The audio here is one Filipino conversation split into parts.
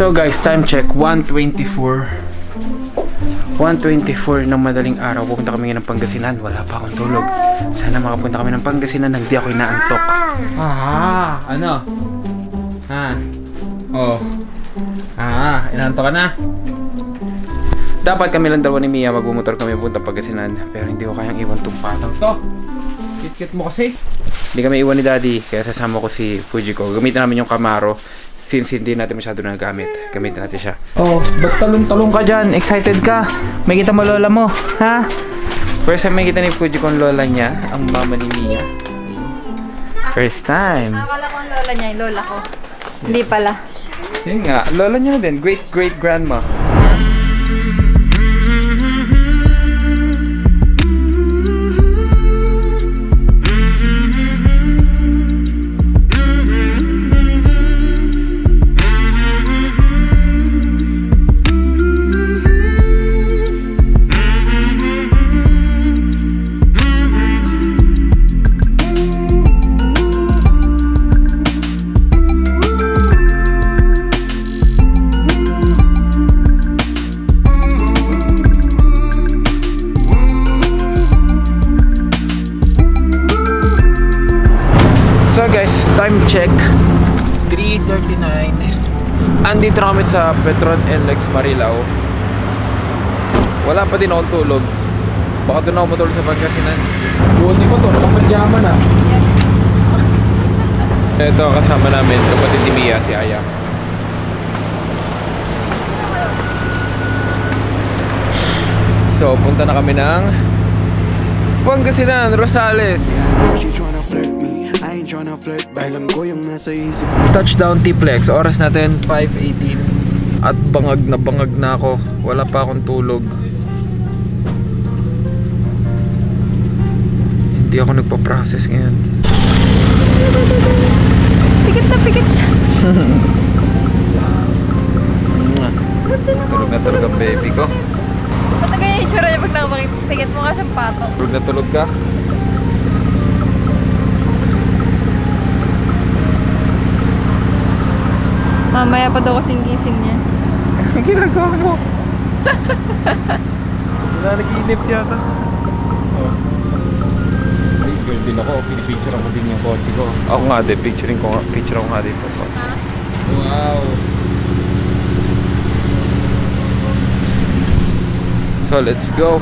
So guys, time check, 1:24 ng madaling araw. Pupunta kami ng Pangasinan. Wala pa akong tulog. Sana makapunta kami ng Pangasinan nang di ako inaantok. Ano? Inaantok ka na? Dapat kami lang dalawa ni Mia magbumotor kami punta Pangasinan. Pero hindi ko kayang iwan tong patang to. Kit-kit mo kasi. Hindi kami iwan ni Daddy. Kaya sasama ko si Fujiko. Gamitin namin yung Camaro. Since hindi natin masyado nagamit, gamitin natin siya. Oh, ba't talong-talong ka dyan? Excited ka? May kita mo lola mo, ha? First time may kita ni Fuji kong lola niya, ang mama ni Mia. First time. Akala ko ang lola niya, yung lola ko. Hindi pala. Yun nga, lola niya din. Great-great-grandma. So guys, time check 3:39. Andito na kami sa Petron NLEX Marilao. Wala pa din akong tulog. Baka doon ako matulog sa Pangasinan. Buti pa to, nakapadyama na. Yes. Ito kasama namin, kapatid ni Mia, si Aya. So punta na kami ng Pangasinan, Rosales. Touchdown T-Plex. Oras natin 5:18. At bangag na ako. Wala pa akong tulog. Hindi ako nagpa-process ngayon. Pikit siya. Tulog na tulog ang baby ko. Ba't na ganyan yung itsura niya pag nakapikit mo ka siyang pato? Tulog na tulog ka? Mamaya pa daw kasing gising niya. Ginagawa mo. Nanaginip yata. Ay, girl din ako. Pinipicture ako din yung kotse ko. Ako nga din. Picture ako nga din. Wow. So, let's go.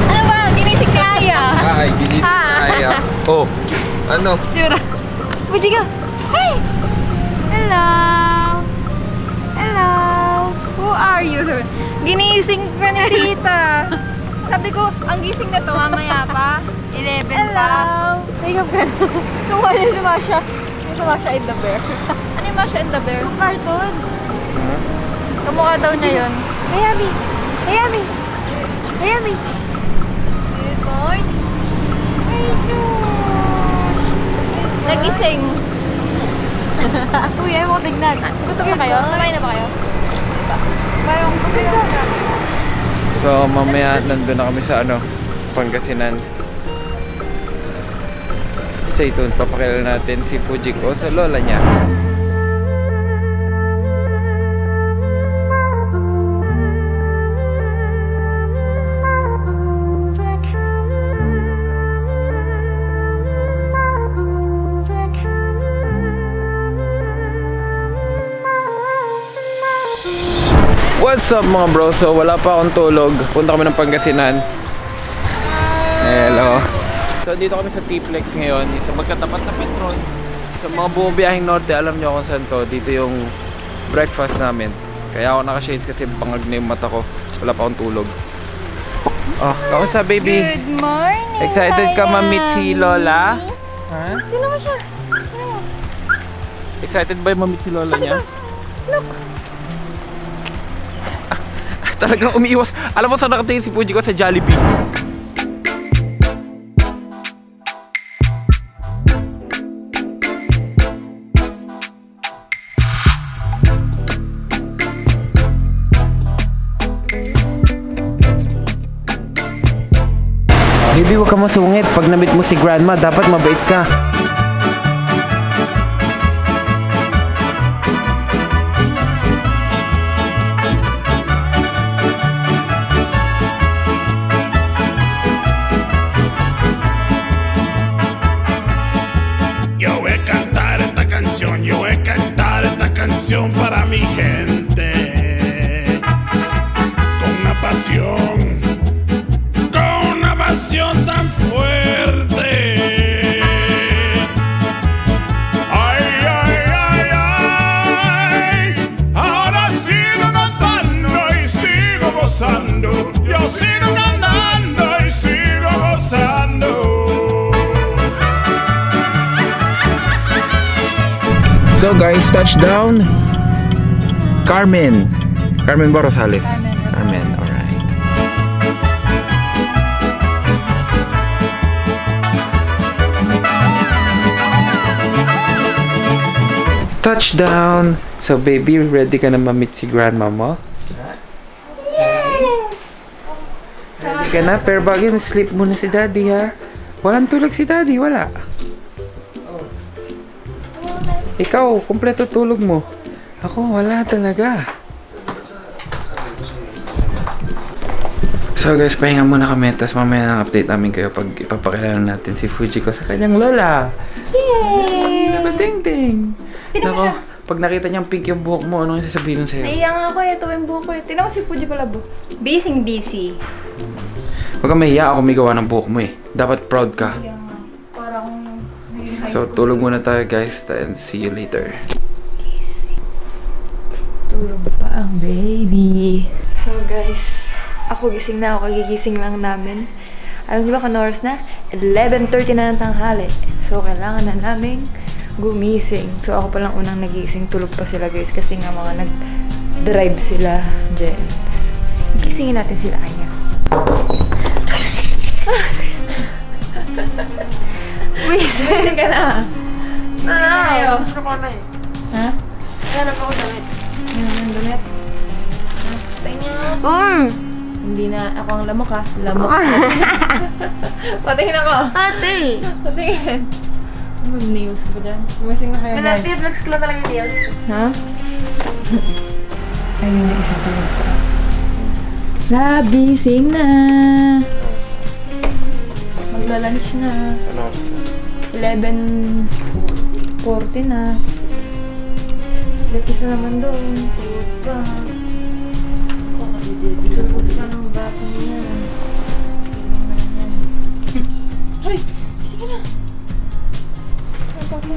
Ano ba? Ginising ni Aya. Ay, ginising ni Aya. Oh, ano? Jura. Buji ka. Hey! Hello! Hello! Who are you? Ginising ka ni tita. Sabi ko, ang gising na to mamaya pa. 11 pa. Hello! Wake up ka na. Kumuha niya si Masha. Yung si Masha and the Bear. Ano yung Masha and the Bear? Yung cartoons. Kamukha daw niya yun. Hey, Abby! Hey, Abby! Hey, Abby! Good morning! Hey, Josh! Nagising. Uy, ayaw mo tignan. Gutom na kayo? Kumain na ba kayo? Parang gusto na. So, mamaya nandun na kami sa Pangasinan. Stay tuned. Papakilala natin si Fujiko sa lola niya. What's up mga bro? So wala pa akong tulog. Punta kami ng Pangasinan. Hello. So dito kami sa T-Plex ngayon. Sa magkatapat na Petron. Sa mga bumabiyahing norte, alam nyo kung saan to. Dito yung breakfast namin. Kaya ako naka-shades kasi bangag na yung mata ko. Wala pa akong tulog. Oh, kamusta baby? Good morning! Excited ka ma-meet si Lola? Ha? Hindi naman siya. Excited ba yung ma-meet si Lola niya? Look! Talagang umiiwas. Alam mo saan nakatingin si Fujiko? Sa Jollibee. Baby, huwag ka masungit. Pag na-meet mo si grandma, dapat mabait ka. canción para mi gente. Con una pasión tan fuerte. Ay, ay, ay, ay. Ahora sigo cantando y sigo gozando. Yo sigo cantando y sigo gozando. So guys, touchdown. Carmen ba Rosales? Carmen, alright. Touchdown. So baby, ready ka na ma-meet si grandma mo? Yes! Ready ka na? Pero bago yun, sleep muna si daddy ha. Walang tulog si daddy, wala. Ikaw, kumpleto tulog mo. Ako, wala talaga. So guys, pahinga muna kami. Tapos mamaya nang update namin kayo pag ipapakilala natin si Fujiko sa kanyang lola. Yay! Ting-ting! Tinan mo siya. Pag nakita niyang pink yung buhok mo, anong sasabihin sa'yo? Naiiyak nga ako eh. Ito yung buhok ko eh. Tinan mo si Fuji ko labo. Busy. Huwag kang mahiya ako may gawa ng buhok mo eh. Dapat proud ka. Naiiyak nga. Parang naging high So, school. tulog muna tayo guys. And see you later. Tulog pa ang baby. So guys, ako gising na ako. Kagigising lang namin. Alam niyo ba kung oras na? 11:30 na ng tanghali. So, kailangan na namin gumising. So, ako palang unang nagising. Tulog pa sila guys kasi nga mga nag-drive sila dyan. Gisingin natin sila, Aya. Gising ka na. Ayaw. Ano ko na eh? Ha? Hanap ako damit. Ano yung damit? Hindi na ako ang lamok ha. Lamok. Patingin ako. Ate! Patingin. Ano yung nails ko dyan? Gumising na kayo guys. Pinag-flex ko lang talaga yung nails. Ha? Ayun na isa tulog pa. Nagising na. Magla-lunch na. 11:40 na. Lakis na naman doon. Tulog pa. Tulog pa ng bata niya. Ay! Sige na. Ay, papa.